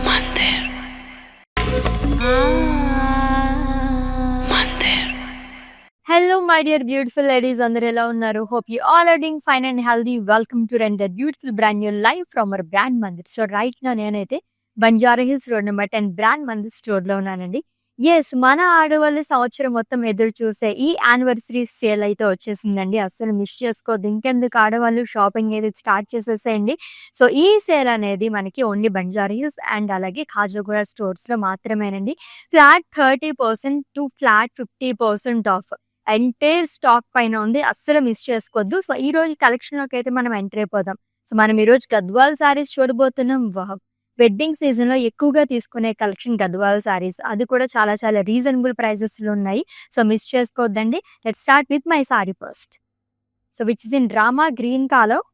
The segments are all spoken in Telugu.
Mandir. Mandir. Hello, my dear beautiful ladies. Andar ela unnaru? Hope you all are doing fine and healthy. Welcome to render beautiful brand new live from our brand Mandir. So right now నేనైతే Banjara hills road number 10 brand Mandir store లో ఉన్నానండి. ఎస్, మన ఆడవాళ్ళు సంవత్సరం మొత్తం ఎదురు చూసే ఈ యానివర్సరీ సేల్ అయితే వచ్చేసిందండి. అస్సలు మిస్ చేసుకోవద్దు. ఇంకెందుకు, ఆడవాళ్ళు షాపింగ్ ఏది స్టార్ట్ చేసేసేయండి. సో ఈ సేల్ అనేది మనకి ఓన్లీ బంజారా హిల్స్ అండ్ అలాగే ఖాజాగూడ స్టోర్స్ లో మాత్రమేనండి. Flat 30% to flat 50% off entire stock పైన ఉంది. అస్సలు మిస్ చేసుకోవద్దు. సో ఈ రోజు కలెక్షన్ లోకి అయితే మనం ఎంటర్ అయిపోదాం. సో మనం ఈ రోజు గద్వాల్ సారీస్ చూడబోతున్నాం. వావ్, వెడ్డింగ్ సీజన్ లో ఎక్కువగా తీసుకునే కలెక్షన్ గద్వాల్ సారీస్, అది కూడా చాలా చాలా రీజనబుల్ ప్రైజెస్ లో ఉన్నాయి. సో మిస్ చేసుకోవద్దండి. Let start with my sari first. So which is in డ్రామా green colour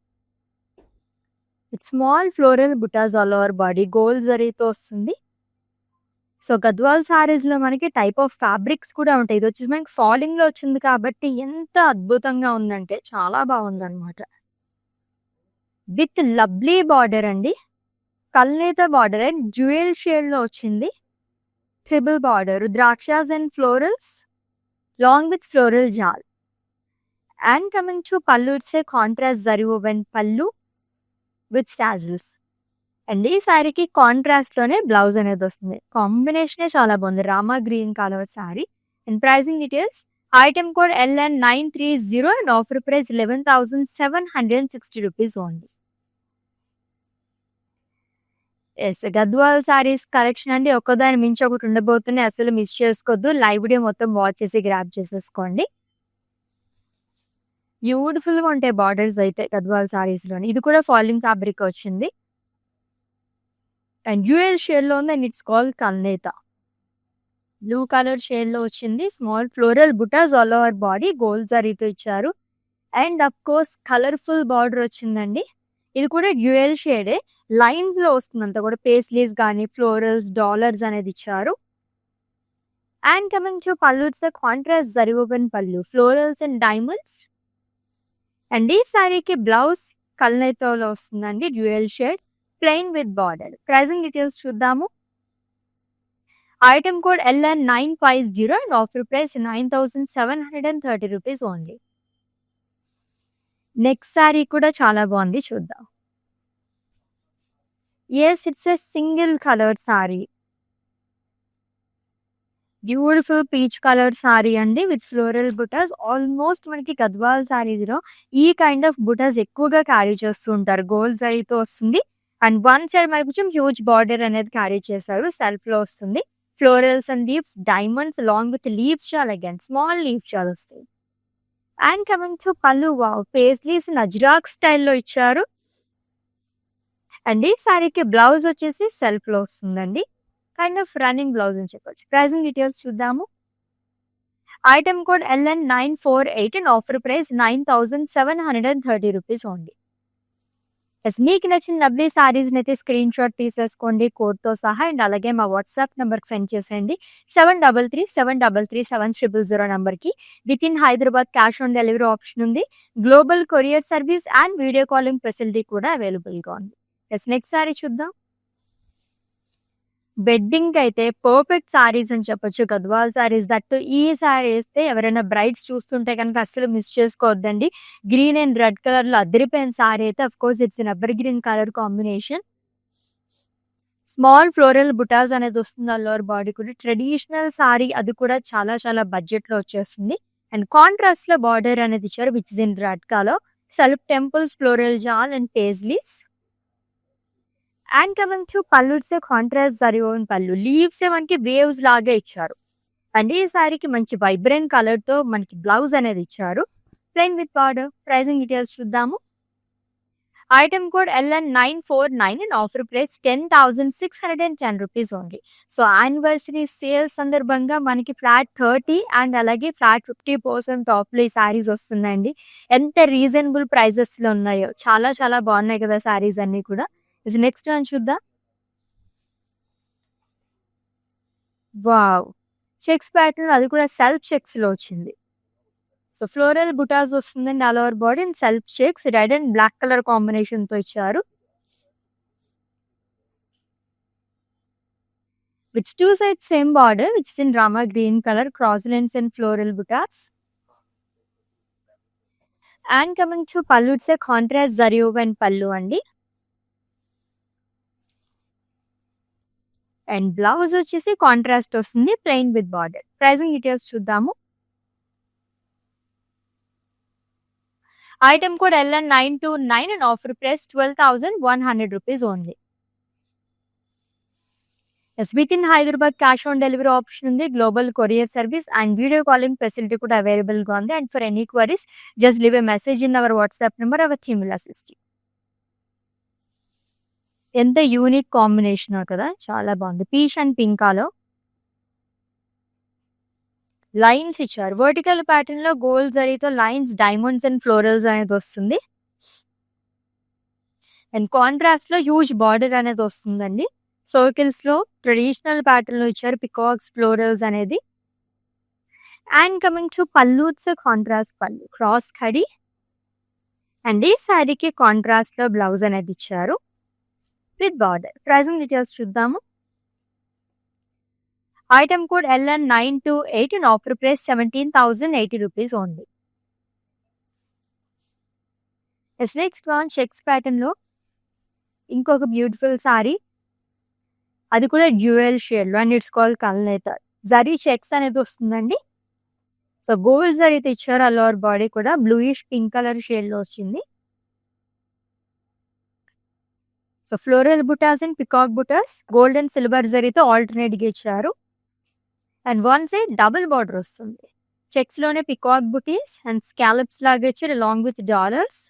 with small floral buttas all over body, gold జరీతో వస్తుంది. సో గద్వాల్ సారీస్ లో మనకి టైప్ ఆఫ్ ఫ్యాబ్రిక్స్ కూడా ఉంటాయి. ఇది వచ్చేసి మనకి ఫాలింగ్ లో వచ్చింది కాబట్టి ఎంత అద్భుతంగా ఉందంటే చాలా బాగుంది అనమాట. విత్ లవ్లీ బార్డర్ అండి, Kalnetha border and jewel shade లో వచ్చింది. ట్రిపుల్ బార్డర్, ద్రాక్షాస్ and florals long with floral జాల్. And coming to pallu, it's a contrast zari woven pallu with tassels. And ఈ శారీకి కాంట్రాస్ట్ లోనే బ్లౌజ్ అనేది వస్తుంది. కాంబినేషనే చాలా బాగుంది. Rama green colour sari. And pricing details, item code LN930 and offer price 11,760 rupees only. Yes, Gadwal saris collection అండి. ఒక్కదాని మించి ఒకటి ఉండబోతున్నాయి. అసలు మిస్ చేసుకోవద్దు. లైవ్ వీడియో మొత్తం వాచ్ చేసి గ్రాప్ చేసేసుకోండి. బ్యూటిఫుల్ గా ఉంటాయి బార్డర్స్ అయితే గద్వాల్ సారీస్ లోని. ఇది కూడా ఫాలింగ్ ఫ్యాబ్రిక్ వచ్చింది అండ్ డ్యూయల్ షేడ్ లో ఉంది. And it's called Kalnetha. Blue colour shade లో వచ్చింది. స్మాల్ ఫ్లోరల్ బుటాస్ ఆల్ ఓవర్ బాడీ, గోల్డ్ జరీతో ఇచ్చారు. And of course colourful border వచ్చిందండి. ఇది కూడా డ్యూయల్ షేడే, లైన్స్ లో వస్తుంది. అంతా కూడా పేస్లీస్ కానీ ఫ్లోరల్స్ డాలర్స్ అనేది ఇచ్చారు. And coming to pallu, it's contrast zari open pallu, florals and diamonds. And ఈ సారీకి బ్లౌజ్ కల్నేతలో వస్తుందండి, dual shade, plain with border. Pricing details చూద్దాము. Item code LN950 and offer price 9,730 rupees only. Next sari కూడా చాలా బాగుంది, చూద్దాం. Yes, it's a single colour sari. Beautiful peach colour sari అండి విత్ ఫ్లోరల్ బుటాస్. ఆల్మోస్ట్ మనకి గద్వాల్ సారీలో ఈ కైండ్ ఆఫ్ బుటాస్ ఎక్కువగా క్యారీ చేస్తూ ఉంటారు. గోల్డ్ జరీతో వస్తుంది. అండ్ వన్ సైడ్ మనకు కొంచెం హ్యూజ్ బార్డర్ అనేది క్యారీ చేశారు. సెల్ఫ్ లో వస్తుంది. Florals and leaves, diamonds long with leaves చాలా, అగైన్ స్మాల్ లీవ్స్ చాలా వస్తాయి. అండ్ కమింగ్ టు పల్లు, వావ్, పేస్లీస్ నజ్రాక్ స్టైల్లో ఇచ్చారు. అండ్ ఈ సారీకి బ్లౌజ్ వచ్చేసి సెల్ఫ్ లో వస్తుందండి. కైండ్ ఆఫ్ రన్నింగ్ బ్లౌజ్ అని చెప్పొచ్చు. ప్రైసింగ్ డీటెయిల్స్ చూద్దాము. Item code LN948 and offer price 9,730 rupees only. Yes, మీకు నచ్చిన లవ్లీ సారీస్ అయితే స్క్రీన్ షాట్ తీసేసుకోండి కోడ్తో సహా. అండ్ అలాగే మా వాట్సాప్ నెంబర్కి సెండ్ చేసేయండి. 7337337000 నెంబర్కి. With in Hyderabad cash on delivery option ఉంది. Global courier service and video calling facility కూడా అవైలబుల్గా ఉంది. ఎస్, నెక్స్ట్ సారీ చూద్దాం. వెడ్డింగ్ అయితే పర్ఫెక్ట్ సారీస్ అని చెప్పొచ్చు గద్వాల్ సారీస్. దట్టు ఈ సారీ వేస్తే ఎవరైనా బ్రైడ్స్ చూస్తుంటే కనుక అస్సలు మిస్ చేసుకోవద్దండి. గ్రీన్ అండ్ రెడ్ కలర్ లో అదిరిపోయిన సారీ అయితే, of course it's in evergreen colour combination. Small floral బుటాస్ అనేది వస్తుంది లోవర్ బాడీ కూడా. ట్రెడిషనల్ సారీ, అది కూడా చాలా చాలా బడ్జెట్ లో వచ్చేస్తుంది. అండ్ కాంట్రాస్ట్ లో బార్డర్ అనేది ఇచ్చారు which is in red colour. Self temples, floral జాల్ and paisleys. And coming to pallu, it's contrast zari woven pallu, leaves మనకి వేవ్స్ లాగా ఇచ్చారు. అండ్ ఈ సారీకి మంచి వైబ్రెంట్ కలర్ తో మనకి బ్లౌజ్ అనేది ఇచ్చారు, plain with border. Pricing details చూద్దాము. Item code LN949 and offer price 10,610 rupees only. So anniversary sale సందర్భంగా మనకి ఫ్లాట్ 30 అండ్ అలాగే ఫ్లాట్ 50% ఆఫ్లో ఈ సారీస్ వస్తున్నాయండి. ఎంత రీజనబుల్ ప్రైజెస్ లో ఉన్నాయో, చాలా చాలా బాగున్నాయి కదా సారీస్ అన్ని కూడా. నెక్స్ట్ వన్ చూద్దాం. వావ్, చెక్స్ ప్యాటర్న్, అది కూడా సెల్ఫ్ చెక్స్ లో వచ్చింది. సో ఫ్లోరల్ బుటాస్ వస్తుందండి all over body and self checks, red and black colour combination తో ఇచ్చారు. Which two side same border which is in Rama green colour, cross lines and floral butas. And coming to pallu, it's a contrast zari woven pallu అండి. అండ్ బ్లౌజ్ వచ్చేసి కాంట్రాస్ట్ వస్తుంది, plain with border. Pricing details చూద్దాము. Item code LN929 and offer price 12,100 rupees only. Yes, within Hyderabad cash on delivery option ఉంది, global courier service and video calling facility కూడా available గా ఉంది. And for any queries, just leave a message in our WhatsApp number, our team will assist you. ఎంత యూనిక్ కాంబినేషన్ కదా, చాలా బాగుంది. పీచ్ అండ్ పింకాలో లైన్స్ ఇచ్చారు. వర్టికల్ ప్యాటర్న్ లో గోల్డ్ జరీతో లైన్స్, డైమండ్స్ అండ్ ఫ్లోరల్స్ అనేది వస్తుంది. అండ్ కాంట్రాస్ట్ లో హ్యూజ్ బార్డర్ అనేది వస్తుందండి. సర్కిల్స్ లో ట్రెడిషనల్ ప్యాటర్న్ లో ఇచ్చారు, పికాక్స్, ఫ్లోరల్స్ అనేది. And coming to pallu, it's contrast పళ్ళు, క్రాస్ కడి. అండ్ ఈ శారీకి కాంట్రాస్ట్ లో బ్లౌజ్ అనేది ఇచ్చారు విత్ బార్డర్. ప్రైసింగ్ డీటెయిల్స్ చూద్దాము. Item code LN928 and offer price 17,080 rupees only. Yes, next one checks pattern లో ఇంకొక బ్యూటిఫుల్ సారీ, అది కూడా డ్యూయల్ షేడ్ లో, and it's call Kalnetha. Zari checks అనేది వస్తుందండి. సో గోల్డ్ జరీతో ఇచ్చారు. అలోవర్ బాడీ కూడా బ్లూయిష్ పింక్ కలర్ షేడ్ లో వచ్చింది. So floral butas and peacock butas gold and silver జరీతో ఆల్టర్నేట్ గా ఇచ్చారు. And one side double border వస్తుంది. చెక్స్ లోనే పికాక్ బుటీస్ అండ్ స్కాలప్స్ లాగా ఇచ్చారు along with dollars.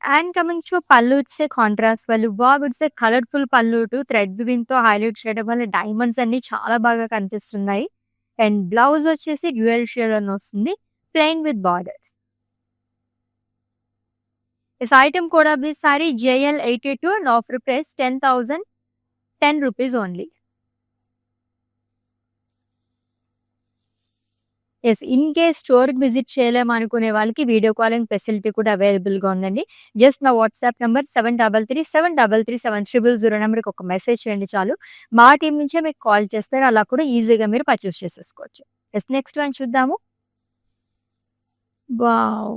And coming to pallu, it's a contrast పళ్ళు. బాబ్, ఇట్స్ ఏ కలర్ఫుల్ పళ్ళు టు థ్రెడ్ వివింగ్ తో హైలైట్ చేయడం వల్ల డైమండ్స్ అన్ని చాలా బాగా కనిపిస్తున్నాయి. అండ్ బ్లౌజ్ వచ్చేసి డ్యూయల్ షేడ్ అని వస్తుంది, plain with borders. This item code of this saree JL82 and offer price 10,010 rupees only. Yes, in case స్టోర్కి విజిట్ చేయలేము అనుకునే వాళ్ళకి వీడియో కాలింగ్ ఫెసిలిటీ కూడా అవైలబుల్గా ఉందండి. జస్ట్ నా వాట్సాప్ నెంబర్ 7337337000 నెంబర్కి ఒక మెసేజ్ చేయండి చాలు. మా టీం నుంచే మీకు కాల్ చేస్తారు. అలా కూడా ఈజీగా మీరు పర్చేస్ చేసేసుకోవచ్చు. ఎస్, నెక్స్ట్ వన్ చూద్దాము. Wow,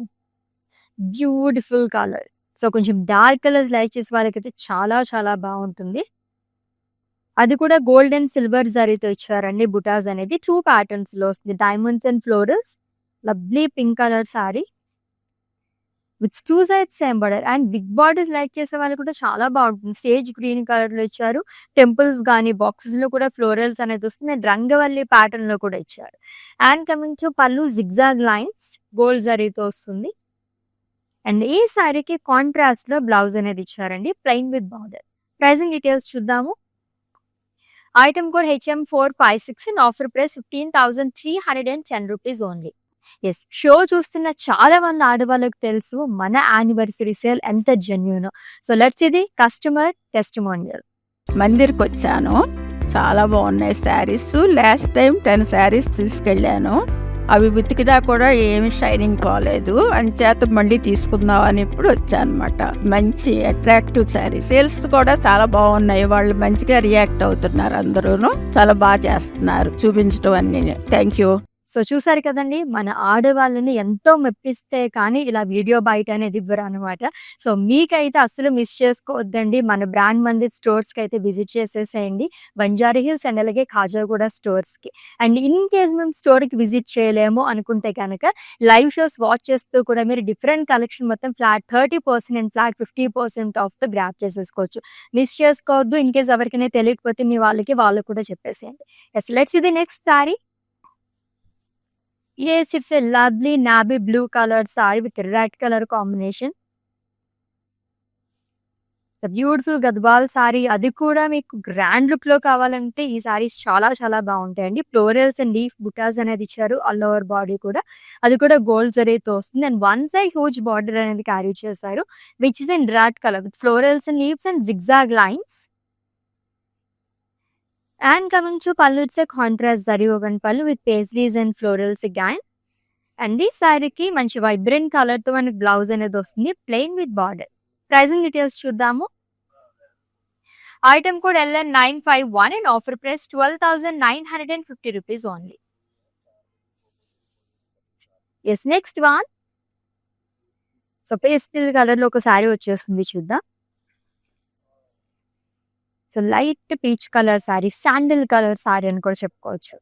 beautiful colour. సో కొంచెం డార్క్ కలర్స్ లైక్ చేసే వాళ్ళకైతే చాలా చాలా బాగుంటుంది. అది కూడా గోల్డ్ అండ్ సిల్వర్ జరీతో ఇచ్చారండి. బుటాస్ అనేది 2 ప్యాటర్న్స్ లో వస్తుంది, diamonds and florals. Lovely pink colour sari with 2 sides same border. And big borders like చేసే వాళ్ళు కూడా చాలా బాగుంటుంది. సేజ్ గ్రీన్ కలర్ లో ఇచ్చారు. టెంపుల్స్ కానీ బాక్సెస్ లో కూడా ఫ్లోరల్స్ అనేది వస్తుంది. అండ్ రంగవల్లి ప్యాటర్న్ లో కూడా ఇచ్చారు. అండ్ కమింగ్ టు పళ్ళు, జిగ్జాగ్ లైన్స్ గోల్డ్ జరీతో వస్తుంది. అండ్ ఈ సారీకి కాంట్రాస్ట్ లో బ్లౌజ్ అనేది ఇచ్చారండి, plain with border. Pricing details చూద్దాము. Item code HM456 and offer price 15,310 rupees only. Yes, show చూస్తున్న చాలా మంది ఆడవాళ్ళకి తెలుసు మన యానివర్సరీ సేల్ ఎంత జెన్యూన్. సో లెట్స్ ఇది కస్టమర్ టెస్టిమోనియల్. మందిర్కి వచ్చాను, చాలా బాగున్నాయి శారీస్. లాస్ట్ టైం 10 శారీస్ తీసుకెళ్ళాను, అవి ఉతికినా కూడా ఏమి షైనింగ్ పోలేదు. అంచేత మళ్ళీ తీసుకుందాం అని ఇప్పుడు వచ్చానమాట. మంచి అట్రాక్టివ్ శారీ, సేల్స్ కూడా చాలా బాగున్నాయి. వాళ్ళు మంచిగా రియాక్ట్ అవుతున్నారు, అందరూ చాలా బాగా చేస్తున్నారు చూపించడం అన్ని. Thank you. సో చూసారు కదండి, మన ఆడవాళ్ళని ఎంతో మెప్పిస్తే కానీ ఇలా వీడియో బయట అనేది ఇవ్వరు అనమాట. సో మీకైతే అసలు మిస్ చేసుకోవద్దండి. మన బ్రాండ్ మందిర్ స్టోర్స్కి అయితే విజిట్ చేసేసేయండి, బంజారా హిల్స్ అండ్ అలాగే ఖాజాగూడ స్టోర్స్కి. అండ్ ఇన్ కేస్ మేము స్టోర్కి విజిట్ చేయలేము అనుకుంటే కనుక లైవ్ షోస్ వాచ్ చేస్తూ కూడా మీరు డిఫరెంట్ కలెక్షన్ మొత్తం ఫ్లాట్ 30% అండ్ ఫ్లాట్ 50% ఆఫ్ తో గ్రాప్ చేసేసుకోవచ్చు. మిస్ చేసుకోవద్దు. ఇన్ కేస్ ఎవరికైనా తెలియకపోతే మీ వాళ్ళు కూడా చెప్పేసేయండి. ఎస్, లెట్స్ ఇది next sorry. Yes, it's a lovely navy blue colored saree with red color combination. The beautiful Gadwal sorry, అది కూడా మీకు గ్రాండ్ లుక్ లో కావాలంటే ఈ సారీస్ చాలా చాలా బాగుంటాయండి. ఫ్లోరల్స్ అండ్ లీఫ్ బుటాస్ అనేది ఇచ్చారు. ఆల్ ఓవర్ బాడీ కూడా, అది కూడా గోల్డ్ జరీతో వస్తుంది. And one side huge border అనేది క్యారీ చేశారు which is in red colour with florals and leaves and zigzag lines. And coming to pallu, it's a contrast zari woven pallu with paisley's and florals again. And ఈ సారీకి మంచి వైబ్రెంట్ కలర్ తో మనకి బ్లౌజ్ అనేది వస్తుంది, plain with border. Pricing details చూద్దాము. Item code LN951 and offer price 12,950 rupees only. Yes, next one. So pastel కలర్లో ఒక శారీ వచ్చేస్తుంది చూద్దాం. So light peach colour sari, sandal colour sari అని కూడా చెప్పుకోవచ్చు.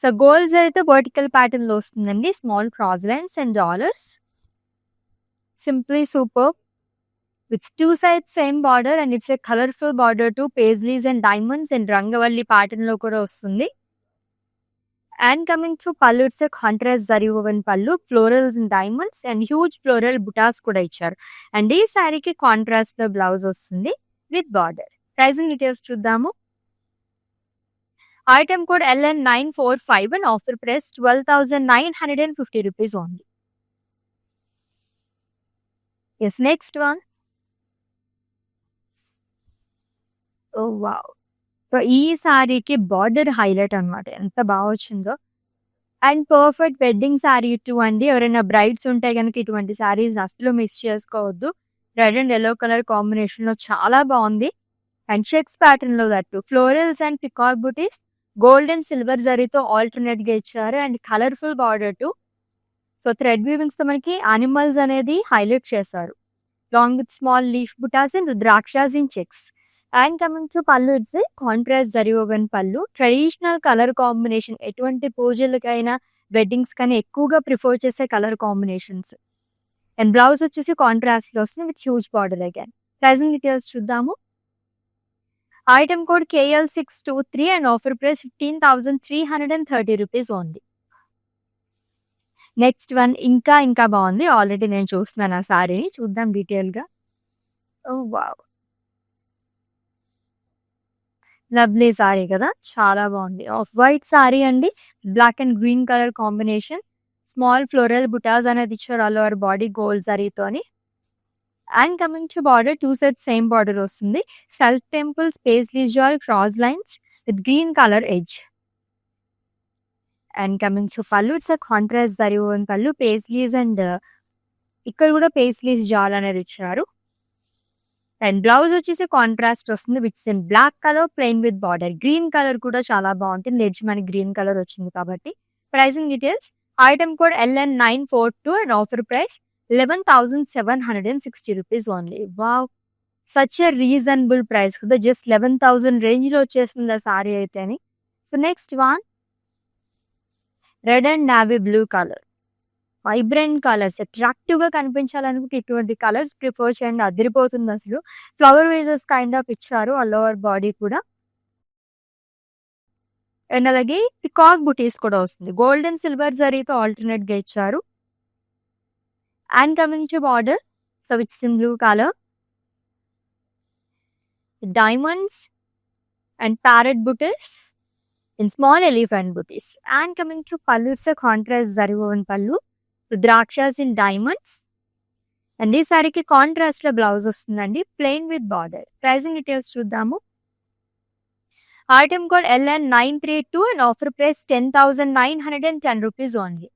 సో గోల్డ్స్ అయితే వర్టికల్ ప్యాటర్న్ లో వస్తుందండి. Small cross lines and dollars. Simply super with two sides same border and it's a colourful border to paisleys and diamonds and rangavalli pattern లో కూడా వస్తుంది. And coming to pallu, it's a contrast zari woven pallu, florals and diamonds and huge floral బుటాస్ కూడా ఇచ్చారు. అండ్ ఈ శారీకి కాంట్రాస్ట్ లో బ్లౌజ్ వస్తుంది విత్ బార్డర్. ప్రైసింగ్ డీటెయిల్స్ చూద్దాము. Item code LN945 and offer price 12,950 rupees only. Yes, next one. Oh wow. So ఈ శారీకి బార్డర్ హైలైట్ అనమాట, ఎంత బాగా వచ్చిందో. And perfect wedding sari two అండి. ఎవరైనా బ్రైడ్స్ ఉంటే కనుక ఇటువంటి శారీస్ అసలు మిస్ చేసుకోవద్దు. Red and yellow colour combination లో చాలా బాగుంది. అండ్ చెక్స్ ప్యాటర్న్ లో that florals and peacock butis gold and silver జరీతో ఆల్టర్నేట్ గా ఇచ్చారు. And colourful border too. So thread weavings తో మనకి అనిమల్స్ అనేది హైలైట్ చేశారు. Long with small leaf butas and రుద్రాక్షాస్ in checks. And coming to pallu, it's contrast zari woven pallu. Traditional colour combination, ఎటువంటి పూజలకైనా వెడ్డింగ్స్ కానీ ఎక్కువగా ప్రిఫర్ చేసే కలర్ కాంబినేషన్స్. అండ్ బ్లౌజ్ వచ్చేసి కాంట్రాస్ట్ లో వస్తుంది with huge border again. Pricing details చూద్దాము. Item code KL623 and offer price 15,330 rupees only. Next one ఇంకా బాగుంది. ఆల్రెడీ నేను చూస్తున్నాను ఆ శారీని, చూద్దాం డీటెయిల్ గా. ఓ వావ్, లవ్లీ శారీ కదా, చాలా బాగుంది. ఆఫ్ వైట్ శారీ అండి, black and green colour combination. Small floral బుటాస్ అనేది ఇచ్చారు ఆల్ ఓవర్ బాడీ గోల్డ్ జరీతోని. And coming to border, two sets same border వస్తుంది. Self temples, paisley jaal, cross lines with green colour edge. And coming to pallu, it's contrast zari woven pallu, paisleys and ఇక్కడ కూడా పేస్లీస్ జాల్ అనేది ఇచ్చారు. అండ్ బ్లౌజ్ వచ్చేసి కాంట్రాస్ట్ వస్తుంది with in black colour plain with border. Green colour కూడా చాలా బాగుంటుంది, ఎడ్జ్ మనకి గ్రీన్ కలర్ వచ్చింది కాబట్టి. Pricing details. Item code LN942 and offer price 11,760 rupees only. Wow, such a reasonable price కదా, జస్ట్ 11,000 రేంజ్ లో వచ్చేస్తుంది ఆ సారీ అయితే అని. So next one, red and navy blue colour. Vibrant colours, attractive గా కనిపించాలనుకుంటే ఇటువంటి కలర్స్ ప్రిఫర్ చేయండి, అదిరిపోతుంది అసలు. ఫ్లవర్ వేజెస్ కైండ్ ఆఫ్ ఇచ్చారు ఆల్ ఓవర్ బాడీ కూడా. అండ్ అలాగే పికాక్ బుటీస్ కూడా వస్తుంది, గోల్డ్ అండ్ సిల్వర్ జరీతో ఆల్టర్నేట్ గా ఇచ్చారు. And coming to border, so it's in blue color, diamonds and parrot booties in small elephant booties. And coming to pallu, it's a contrast zari woven pallu, rudrakshas in diamonds. And this saree ki contrast lo blouse ostundandi, plain with border. Pricing details చూద్దాము. Item code LN932 and offer price 10,910 rupees only.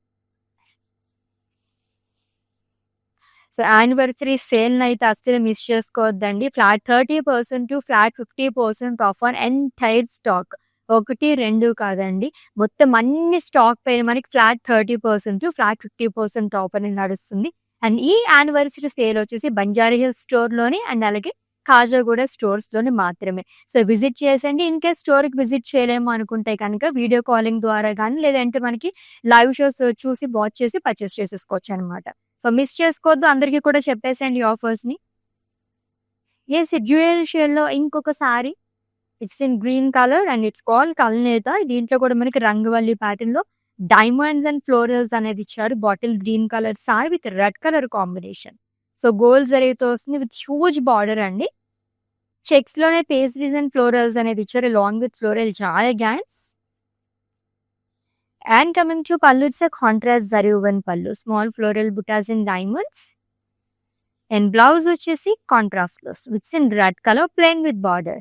So anniversary sale అయితే అస్సలు మిస్ చేసుకోవద్దండి. Flat 30% to flat 50% off on entire stock. 1, 2 కాదండి, మొత్తం అన్ని స్టాక్ పైన మనకి ఫ్లాట్ 30% టు ఫ్లాట్ 50% ఆఫ్ అనేది నడుస్తుంది. అండ్ ఈ యానివర్సరీ సేల్ వచ్చేసి బంజారా హిల్స్ స్టోర్లోని అండ్ అలాగే కాజాగూడ స్టోర్స్లోని మాత్రమే. సో విజిట్ చేసండి. ఇన్ కేస్ స్టోర్కి విజిట్ చేయలేము అనుకుంటే కనుక వీడియో కాలింగ్ ద్వారా కానీ లేదంటే మనకి లైవ్ షోస్ చూసి వాచ్ చేసి పర్చేస్ చేసేసుకోవచ్చు అనమాట. సో మిస్ చేసుకోవద్దు, అందరికీ కూడా చెప్పేసండి ఆఫర్స్ని. ఎస్, డ్యూయల్ షేడ్లో ఇంకొక sari, it's in green colour and it's called కల్నేత. దీంట్లో కూడా మనకి రంగవల్లి ప్యాటర్న్లో డైమండ్స్ అండ్ ఫ్లోరల్స్ అనేది ఇచ్చారు. Bottle green colour sari with red colour combination. So gold జరీతో వస్తుంది విత్ హ్యూజ్ బార్డర్ అండి. చెక్స్లోనే పేస్ట్రీస్ అండ్ ఫ్లోరల్స్ అనేది ఇచ్చారు లాంగ్ విత్ ఫ్లోరల్ చాలా గ్యాన్స్. And coming to pallu, it's a contrast zari woven pallu, small floral buttas in diamonds. And blouse వచ్చేసి contrast లో with in red color plain with border.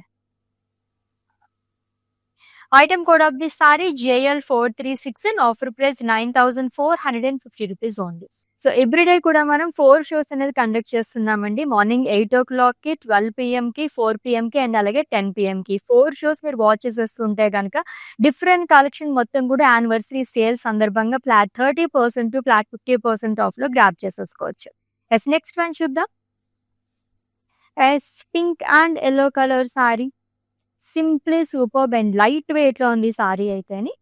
Item code of this saree JL436 and offer price 9,450 rupees only. So everyday కూడా మనం 4 షోస్ అనేది కండక్ట్ చేస్తున్నామండి. మార్నింగ్ 8:00కి, 12 పీఎంకి, 4 పీఎంకి అండ్ అలాగే 10 పీఎంకి 4 షోస్ మీరు వాచ్ చేసేస్తుంటే గనక డిఫరెంట్ కలెక్షన్ మొత్తం కూడా యానివర్సరీ సేల్ సందర్భంగా ఫ్లాట్ 30% టు ఫ్లాట్ 50% ఆఫ్‌లో గ్రాబ్ చేసేసుకోవచ్చు. నెక్స్ట్ వన్ చూద్దాం. Pink and yellow colour sorry. Simply superb and light వెయిట్‌లో ఉంది సారీ అయితేని.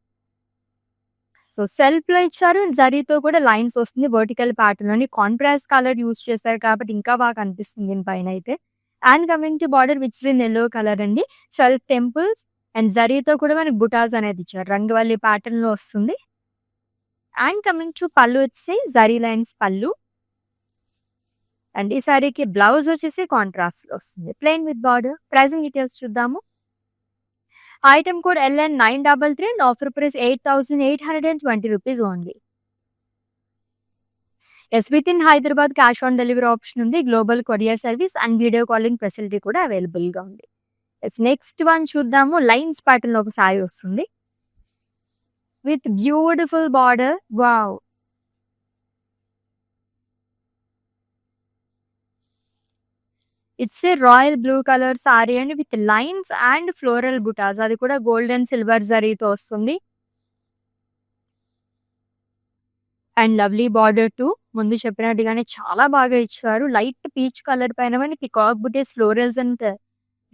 సో సెల్ఫ్‌లో ఇచ్చారు. జరీతో కూడా లైన్స్ వస్తుంది. వర్టికల్ ప్యాటర్న్‌లోని కాంట్రాస్ట్ కలర్ యూజ్ చేశారు కాబట్టి ఇంకా బాగా కనిపిస్తుంది దీని పైనైతే. And coming to border which is in yellow colour అండి. సెల్ఫ్ టెంపుల్స్ అండ్ జరీతో కూడా మనకి బుటాస్ అనేది ఇచ్చారు. రంగవల్లి ప్యాటర్న్‌లో వస్తుంది. అండ్ కమింగ్ టు పళ్ళు వచ్చేసి జరీ లైన్స్ పళ్ళు. అండ్ ఈ సారీకి బ్లౌజ్ వచ్చేసి కాంట్రాస్ట్‌లో వస్తుంది. Plain with border. Pricing details చూద్దాము. Item code LN933 and offer price 8,820 rupees only. Yes, within Hyderabad cash on delivery option ఉంది. Global courier service and video calling facility కూడా అవైలబుల్ గా ఉంది. నెక్స్ట్ వన్ చూద్దాము. లైన్స్ ప్యాటర్న్ లో ఒక సారీ వస్తుంది with beautiful border. Wow, it's a royal blue colour sari అండి విత్ లైన్స్ అండ్ ఫ్లోరల్ బుటాస్. అది కూడా గోల్డ్ అండ్ సిల్వర్ జరీతో వస్తుంది. అండ్ లవ్లీ బార్డర్ టు ముందు చెప్పినట్టుగానే చాలా బాగా ఇచ్చారు. లైట్ పీచ్ కలర్ పైన మనకి పికాక్ బుటీస్ ఫ్లోరల్స్ అండ్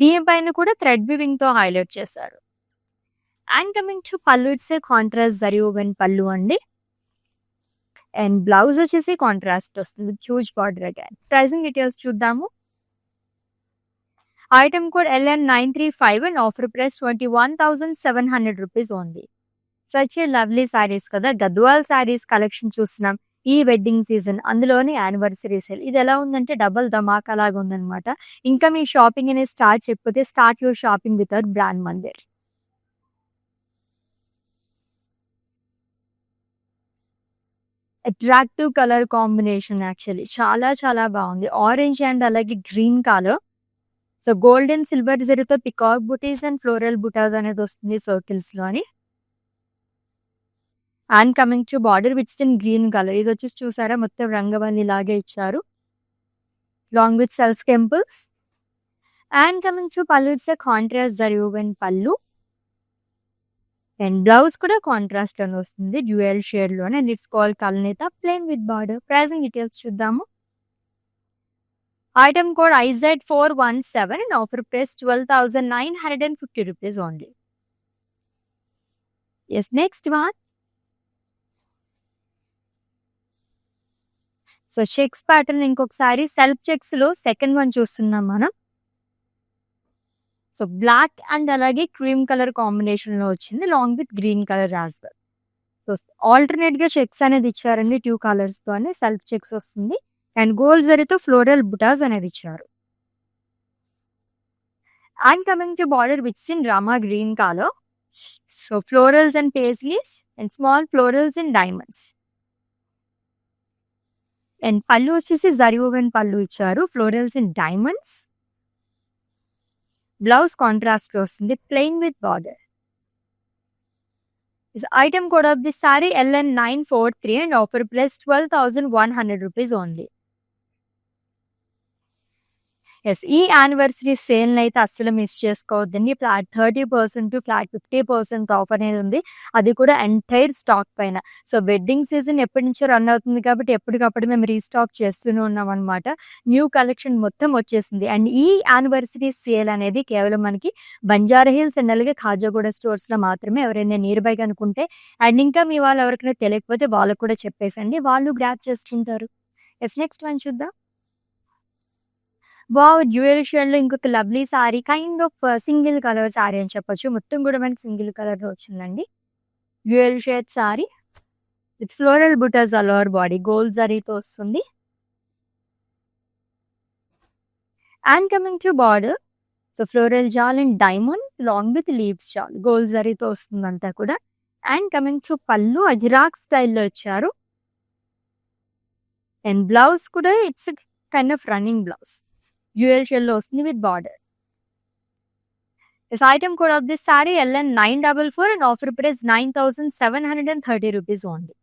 దీనిపైన కూడా థ్రెడ్ వివింగ్ తో హైలైట్ చేశారు. And coming to pallu, it's a contrast zari woven pallu అండి. అండ్ బ్లౌజ్ వచ్చేసి కాంట్రాస్ట్ వస్తుంది with huge border again. Pricing details చూద్దాము. Item code LN935 and offer price 21,700 rupees only. Such a lovely saris కదా. గద్వాల్ సారీస్ కలెక్షన్ చూస్తున్నాం ఈ వెడ్డింగ్ సీజన్, అందులోని యానివర్సరీ సేల్. ఇది ఎలా ఉందంటే డబల్ ధమాకా లాగా ఉందన్నమాట. ఇంకా మీ షాపింగ్ అనేది స్టార్ట్ చేయకపోతే start your shopping with our brand Mandir. Attractive colour combination actually చాలా చాలా బాగుంది. ఆరెంజ్ అండ్ అలాగే green colour. So gold and silver జరీతో పికాక్ బుటీస్ అండ్ ఫ్లోరల్ బుటాస్ అనేది వస్తుంది సర్కిల్స్ లోని. And coming to border which in green colour. ఇది వచ్చేసి చూసారా మొత్తం రంగవల్లి లాగే ఇచ్చారు long with self temples. And coming to pallu, it's contrast zari woven పళ్ళు. అండ్ బ్లౌజ్ కూడా కాంట్రాస్ట్ అని వస్తుంది డ్యూయల్ షేడ్ లోనే. అండ్ ఇట్స్ కాల్ కల్నేత. Plain with border. Pricing details చూద్దాము. Item code IZ417 and offer price 12,950 rupees only. Yes, next one. So checks pattern ఇంకొకసారి సెల్ఫ్ చెక్స్ లో సెకండ్ వన్ చూస్తున్నాం మనం. సో బ్లాక్ అండ్ అలాగే క్రీమ్ కలర్ కాంబినేషన్ లో వచ్చింది long with green colour as well. So alternate గా చెక్స్ అనేది ఇచ్చారండి 2 కలర్స్ తోనే సెల్ఫ్ చెక్స్ వస్తుంది. అండ్ గోల్డ్ జరీతో ఫ్లోరల్ బుటాస్ అనేది ఇచ్చారు. And coming to border which in Rama green colour. So florals and paisleys and small florals and diamonds. And pallu వచ్చేసి జరీ ఓవెన్ పళ్ళు ఇచ్చారు florals and diamonds. Blouse contrast వస్తుంది plain with border. Item code of this sari LN943 and offer price 12,100 rupees only. Yes, ఈ యానివర్సరీ సేల్ అయితే అస్సలు మిస్ చేసుకోవద్దండి. ఫ్లాట్ 30% టు ఫ్లాట్ 50% ఆఫ్ అనేది ఉంది. అది కూడా ఎంటైర్ స్టాక్ పైన. సో వెడ్డింగ్ సీజన్ ఎప్పటి నుంచో రన్ అవుతుంది కాబట్టి ఎప్పటికప్పుడు మేము రీస్టాక్ చేస్తూనే ఉన్నాం అనమాట. న్యూ కలెక్షన్ మొత్తం వచ్చేసింది. అండ్ ఈ యానివర్సరీ సేల్ అనేది కేవలం మనకి బంజారా హిల్స్ అండ్ అలాగే ఖాజాగూడ స్టోర్స్ లో మాత్రమే. ఎవరైనా నియర్ బై అనుకుంటే అండ్ ఇంకా మీ వాళ్ళు ఎవరికైనా తెలియకపోతే వాళ్ళకు కూడా చెప్పేసండి, వాళ్ళు గ్రాప్ చేసుకుంటారు. ఎస్, నెక్స్ట్ వన్ చూద్దాం. వావ్, డ్యూయల్ షేడ్ లో ఇంకొక lovely sari, kind of single colour sari అని చెప్పొచ్చు. మొత్తం కూడా మనకి సింగిల్ కలర్ లో వచ్చిందండి. Dual shade sari with floral buttas all over body. Gold జరీతో వస్తుంది. And coming to border, so floral జాల్ and diamond long with leaves జాల్. గోల్డ్ జరీతో వస్తుంది అంతా కూడా. అండ్ కమింగ్ టు పళ్ళు అజ్రాక్ స్టైల్లో ఇచ్చారు. అండ్ బ్లౌజ్ కూడా it's kind of running blouse dual shade లో వస్తుంది with border. This item code of this saree LN944 and offer price 9,730 rupees only.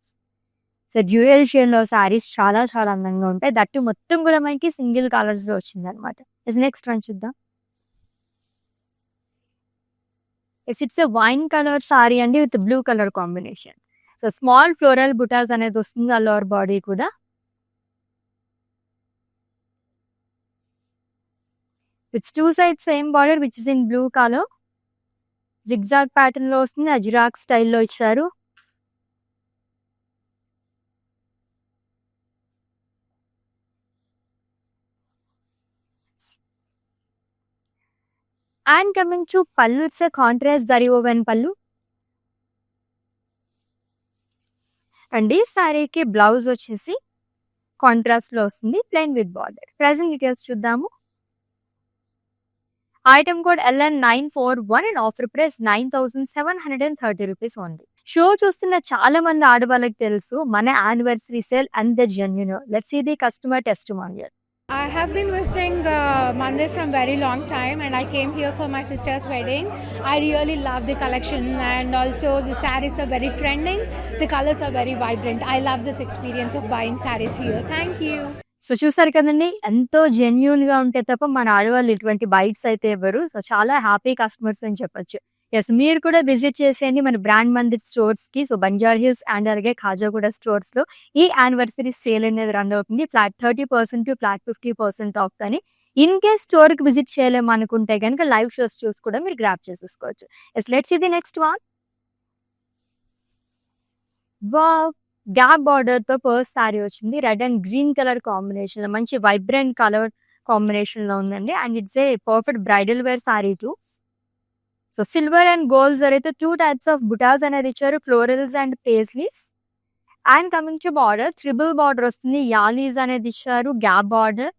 So dual షేడ్లో శారీస్ చాలా చాలా అందంగా ఉంటాయి. దట్టు మొత్తం కూడా మనకి సింగిల్ కలర్స్లో వచ్చింది అనమాట. నెక్స్ట్ వన్ చూద్దాం. It's a wine colour sari అండి with blue colour combination. So small floral బుటాస్ అనేది వస్తుంది ఆ లోవర్ బాడీ కూడా. With two side same border which is in blue colour. Zigzag pattern లో వస్తుంది, అజ్రాక్ స్టైల్లో ఇచ్చారు. And coming to pallu, it's a contrast zari woven pallu అండి. సారీకి బ్లౌజ్ వచ్చేసి కాంట్రాస్ట్ లో వస్తుంది, plain with border. Present details చూద్దాము. Item code LN941 and offer price 9,730 rupees only. Show చూస్తున్న చాలా మంది ఆడవాళ్ళకి తెలుసు మన anniversary sale and the genuine. Let's see the customer testimonial. I have been visiting Mandir from very long time, and I came here for my sister's wedding. I really love the collection, and also the sarees are very trending. The colors are very vibrant. I love this experience of buying sarees here. Thank you. So చూసారు కదండి, ఎంతో జెన్యూన్ గా ఉంటే తప్ప మన ఆడవాళ్ళు ఇటువంటి బైట్స్ అయితే ఇవ్వరు. సో చాలా హ్యాపీ కస్టమర్స్ అని చెప్పొచ్చు. ఎస్, మీరు కూడా విజిట్ చేసేయండి మన బ్రాండ్ మందిర్ స్టోర్స్ కి. సో బంజారా హిల్స్ అండ్ అలాగే ఖాజాగూడ స్టోర్స్ లో ఈ యానివర్సరీ సేల్ అనేది రన్ అవుతుంది. Flat 30% to flat 50% of. కానీ ఇన్ కేస్ స్టోర్ కి విజిట్ చేయలేము అనుకుంటే కనుక లైవ్ షోస్ చూసి కూడా మీరు గ్రాప్ చేసేసుకోవచ్చు. Yes, let's see the next one. Wow, gap border తో పర్స్ సారీ వచ్చింది. Red and green colour combination, మంచి వైబ్రెంట్ కలర్ కాంబినేషన్ లో ఉందండి. And it's a perfect bridal wear sari too. So silver and gold జరీతో 2 టైప్స్ ఆఫ్ బుటాస్ అనేది ఇచ్చారు, florals and paisleys. And coming to border, triple border వస్తుంది, యాలీస్ అనేది ఇచ్చారు, గ్యాప్ బార్డర్.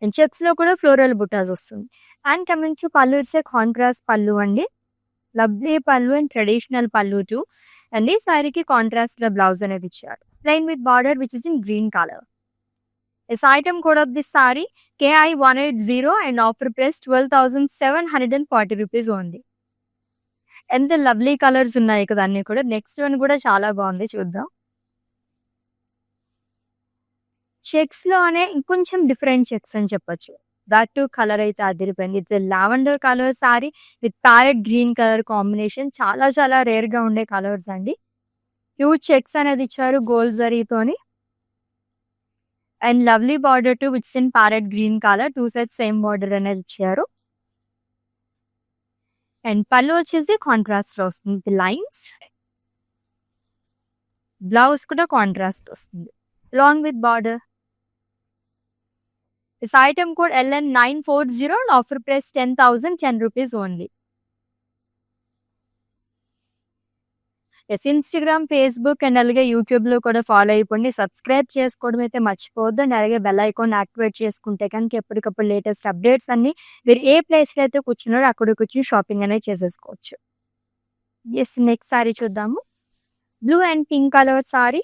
అండ్ చెక్స్ లో కూడా ఫ్లోరల్ బుటాస్ వస్తుంది. And coming to pallu, it's a contrast పళ్ళు అండి. లవ్లీ పళ్ళు అండ్ ట్రెడిషనల్ పళ్ళు టూ. అండ్ ఈ సారీకి కాంట్రాస్ట్ లో బ్లౌజ్ అనేది ఇచ్చారు, plain with border which is in green colour. This item code of this saree KI180 and offer price 12,740 rupees only. ఎంత లవ్లీ కలర్స్ ఉన్నాయి కదా అన్ని కూడా. నెక్స్ట్ వన్ కూడా చాలా బాగుంది, చూద్దాం. చెక్స్ లోనే ఇంకొంచెం డిఫరెంట్ చెక్స్ అని చెప్పొచ్చు. దట్ టు కలర్ అయితే అదిరిపోయింది. It's lavender colour sari with parrot green colour combination. చాలా చాలా రేర్ గా ఉండే కలర్స్ అండి. హ్యూజ్ చెక్స్ అనేది ఇచ్చారు గోల్డ్ జరీతోని. And lovely border to which in parrot green colour, 2 sides same border అనేది ఇచ్చారు. అండ్ పళ్ళు వచ్చేసి కాంట్రాస్ట్ లో వస్తుంది లైన్స్. బ్లౌజ్ కూడా కాంట్రాస్ట్ వస్తుంది long with border. This item code LN940 and offer price 10,010 rupees only. Yes, Instagram, Facebook and అలాగే యూట్యూబ్ లో కూడా ఫాలో అయిపోండి. సబ్స్క్రైబ్ చేసుకోవడం అయితే మర్చిపోవద్దు. అండ్ అలాగే బెల్ ఐకాన్ యాక్టివేట్ చేసుకుంటే కనుక ఎప్పటికప్పుడు లేటెస్ట్ అప్డేట్స్ అన్ని మీరు ఏ ప్లేస్ లో అయితే కూర్చున్నారో అక్కడ కూర్చుని షాపింగ్ అనేది చేసేసుకోవచ్చు. ఎస్, నెక్స్ట్ సారీ చూద్దాము. Blue and pink colour sorry.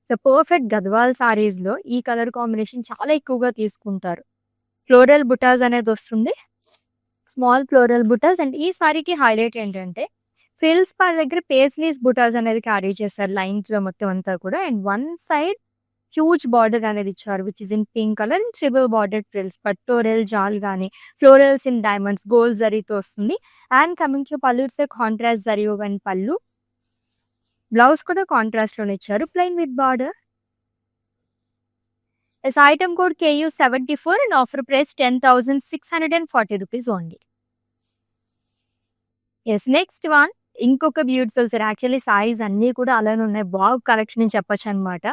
So perfect Gadwal saris లో ఈ కలర్ కాంబినేషన్ చాలా ఎక్కువగా తీసుకుంటారు. ఫ్లోరల్ బుటాస్ అనేది వస్తుంది, స్మాల్ ఫ్లోరల్ బుటాస్. అండ్ ఈ సారీకి హైలైట్ ఏంటంటే ఫ్రిల్స్ పర్ దగ్గర పేస్లీస్ బుటాస్ అనేది క్యారీ చేస్తారు లైన్స్ లో మొత్తం అంతా కూడా. And one side huge border అనేది ఇచ్చారు which is in pink colour and triple border frills. పట్టోరెల్ జాల్ గానీ ఫ్లోరల్స్ ఇన్ డైమండ్స్ గోల్డ్ జరీతో వస్తుంది. And coming to pallu, it's contrast zari woven pallu. Blouse కూడా కాంట్రాస్ట్ లోనే ఇచ్చారు, plain with border. This item code KU74 and offer price 10,640 rupees only. Yes, next one. ఇంకొక బ్యూటిఫుల్ సారీ. యాక్చువల్లీ సారీస్ అన్నీ కూడా అలానే ఉన్నాయి, బాగా కలెక్షన్ అని చెప్పొచ్చు అనమాట.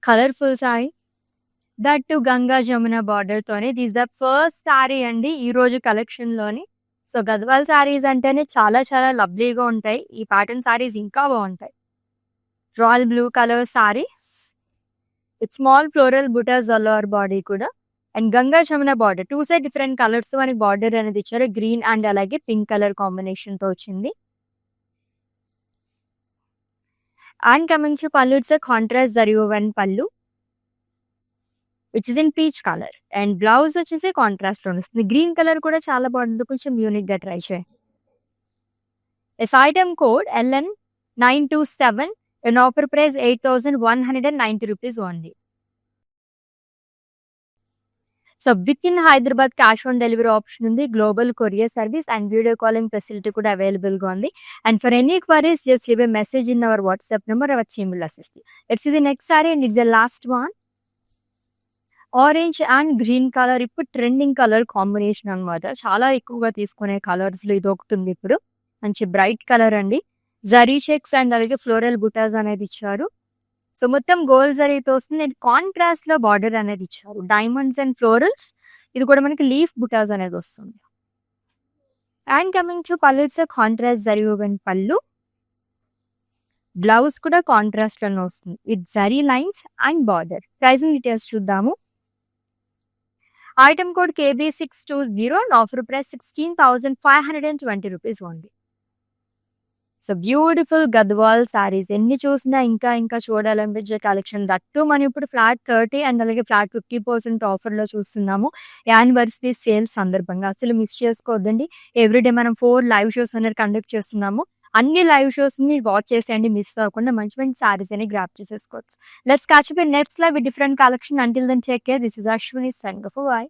Colourful sorry, that to Ganga Jamuna border తోనే. దిస్ ద ఫస్ట్ సారీ అండి ఈ రోజు కలెక్షన్ లోని. సో గద్వాల్ సారీస్ అంటేనే చాలా చాలా లవ్లీగా ఉంటాయి. ఈ ప్యాటర్న్ సారీస్ ఇంకా బాగుంటాయి. Royal blue colour sari with small floral buttas all over body కూడా. And Ganga Jamuna border, 2 side different colours మనకి బార్డర్ అనేది ఇచ్చారు. గ్రీన్ అండ్ అలాగే పింక్ కలర్ కాంబినేషన్ తో వచ్చింది. And coming to pallu, it's contrast zari woven pallu which is in peach colour. And blouse వచ్చేసి కాంట్రాస్ట్ లో వస్తుంది. గ్రీన్ కలర్ కూడా చాలా బాగుంటుంది, కొంచెం యూనిక్ గా ట్రై చేయండి. Yes, item code LN927 An offer price 8,190 rupees only. So with in Hyderabad cash on delivery option ఉంది, global courier service and video calling facility కూడా అవైలబుల్గా ఉంది. And for any queries just leave a message in our WhatsApp number, our team will assist you. Let's see the next sari and it's the last one. Orange and green colour ఇప్పుడు ట్రెండింగ్ కలర్ కాంబినేషన్ అనమాట. చాలా ఎక్కువగా తీసుకునే కలర్స్లో ఇది ఒకటి ఉంది. ఇప్పుడు మంచి బ్రైట్ కలర్ అండి. జరీ చెక్స్ అండ్ అలాగే ఫ్లోరల్ బుటాస్ అనేది ఇచ్చారు. సో మొత్తం గోల్డ్ జరీతో వస్తుంది. అండ్ కాంట్రాస్ట్ లో బార్డర్ అనేది ఇచ్చారు, డైమండ్స్ అండ్ ఫ్లోరల్స్. ఇది కూడా మనకి లీఫ్ బుటాస్ అనేది వస్తుంది. And coming to pallu, it's contrast zari woven pallu. Blouse కూడా కాంట్రాస్ట్ లోనే వస్తుంది with zari lines and border. Pricing details చూద్దాము. Item code KB620 and offer price 16,520 rupees only. So beautiful Gadwal saris ఎన్ని చూసినా ఇంకా ఇంకా చూడాలనిపించే కలెక్షన్. దట్టు మనం ఇప్పుడు ఫ్లాట్ 30 అండ్ అలాగే ఫ్లాట్ 50% ఆఫర్లో చూస్తున్నాము యానివర్సరీ సేల్ సందర్భంగా. అసలు మిస్ చేసుకోవద్దండి. ఎవ్రీడే మనం 4 లైవ్ షోస్ అనేది కండక్ట్ చేస్తున్నాము. అన్ని లైవ్ షోస్ని వాచ్ చేసేయండి, మిస్ అవ్వకుండా మంచి మంచి సారీస్ అని గ్రాప్ చేసేసుకోవచ్చు. Let's catch up in next live with different collection. Until then take care. This is Ashwini Sanga. Bye.